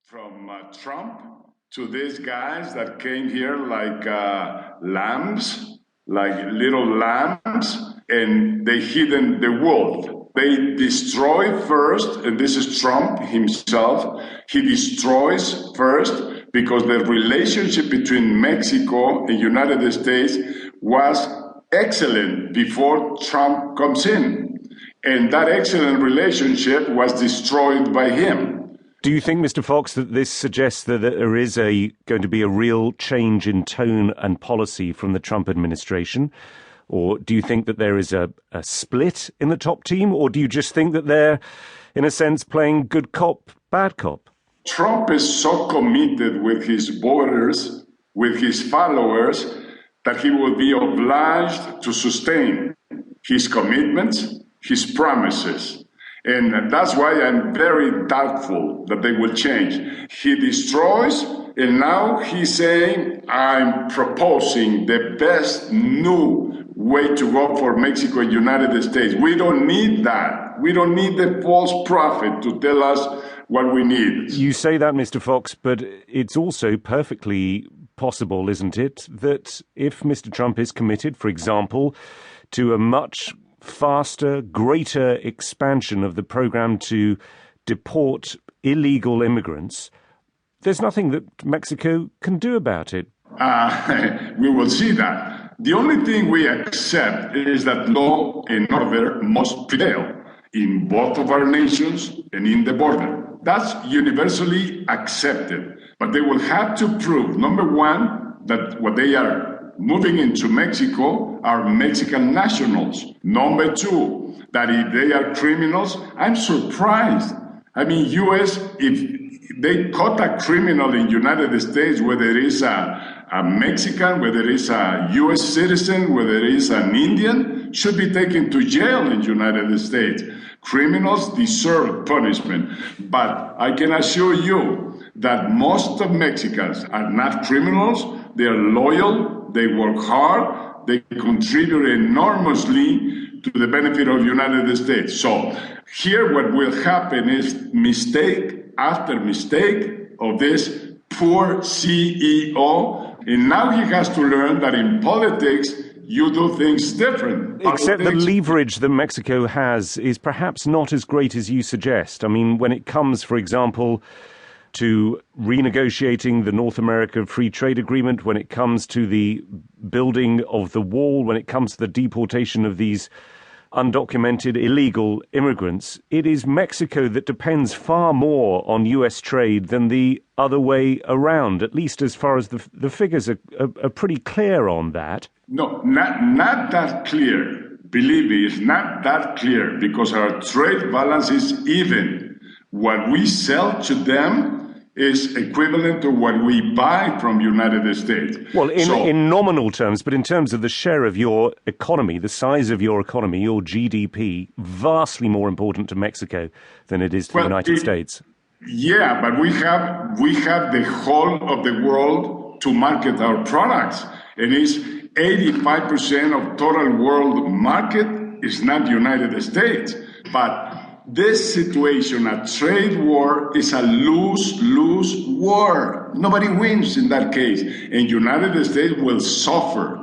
From Trump to these guys that came here like lambs, like little lambs, and they hidden the wolf. They destroy first, and this is Trump himself. He destroys first because the relationship between Mexico and United States was excellent before Trump comes in. And that excellent relationship was destroyed by him. Do you think, Mr. Fox, that this suggests that there is going to be a real change in tone and policy from the Trump administration? Or do you think that there is a split in the top team? Or do you just think that they're, in a sense, playing good cop, bad cop? Trump is so committed with his voters, with his followers, that he will be obliged to sustain his commitments, his promises. And that's why I'm very doubtful that they will change. He destroys, and now he's saying, I'm proposing the best new way to go for Mexico and United States. We don't need that. We don't need the false prophet to tell us what we need. You say that, Mr. Fox, but it's also perfectly possible, isn't it, that if Mr. Trump is committed, for example, to a much faster, greater expansion of the program to deport illegal immigrants, there's nothing that Mexico can do about it. We will see that. The only thing we accept is that law and order must prevail in both of our nations and in the border. That's universally accepted. But they will have to prove, number one, that what they are moving into Mexico are Mexican nationals. Number two, that if they are criminals, I'm surprised. I mean, U.S., if they caught a criminal in United States, whether it is a Mexican, whether it is a U.S. citizen, whether it is an Indian, should be taken to jail in United States. Criminals deserve punishment. But I can assure you that most of Mexicans are not criminals. They are loyal. They work hard. They contribute enormously to the benefit of the United States. So here what will happen is mistake after mistake of this poor CEO. And now he has to learn that in politics, you do things different. Except the leverage that Mexico has is perhaps not as great as you suggest. I mean, when it comes, for example, to renegotiating the North America Free Trade Agreement, when it comes to the building of the wall, when it comes to the deportation of these undocumented illegal immigrants, it is Mexico that depends far more on US trade than the other way around, at least as far as the figures are pretty clear on that. No, not that clear. Believe me, it's not that clear because our trade balance is even. What we sell to them is equivalent to what we buy from United States. Well, in nominal terms, but in terms of the share of your economy, the size of your economy, your GDP, vastly more important to Mexico than it is to the United States. Yeah, but we have the whole of the world to market our products. And it's 85% of total world market is not the United States. But this situation, a trade war, is a lose-lose war. Nobody wins in that case. And United States will suffer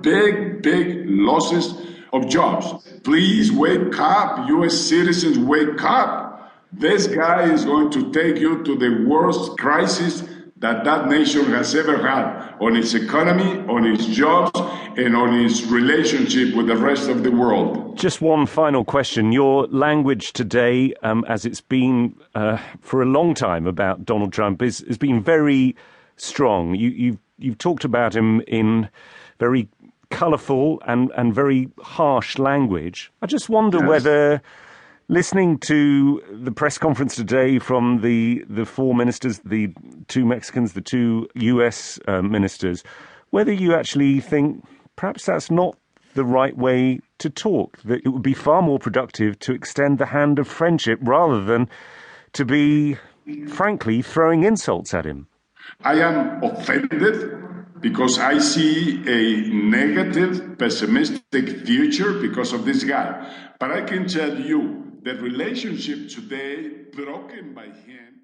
big losses of jobs. Please wake up, U.S. citizens, wake up. This guy is going to take you to the worst crisis that nation has ever had on its economy, on its jobs, and on its relationship with the rest of the world. Just one final question. Your language today, as it's been for a long time about Donald Trump, has been very strong. You've talked about him in very colourful and very harsh language. I just wonder whether, listening to the press conference today from the four ministers, the two Mexicans, the two US ministers, whether you actually think perhaps that's not the right way to talk, that it would be far more productive to extend the hand of friendship rather than to be, frankly, throwing insults at him. I am offended because I see a negative, pessimistic future because of this guy. But I can tell you, the relationship today broken by him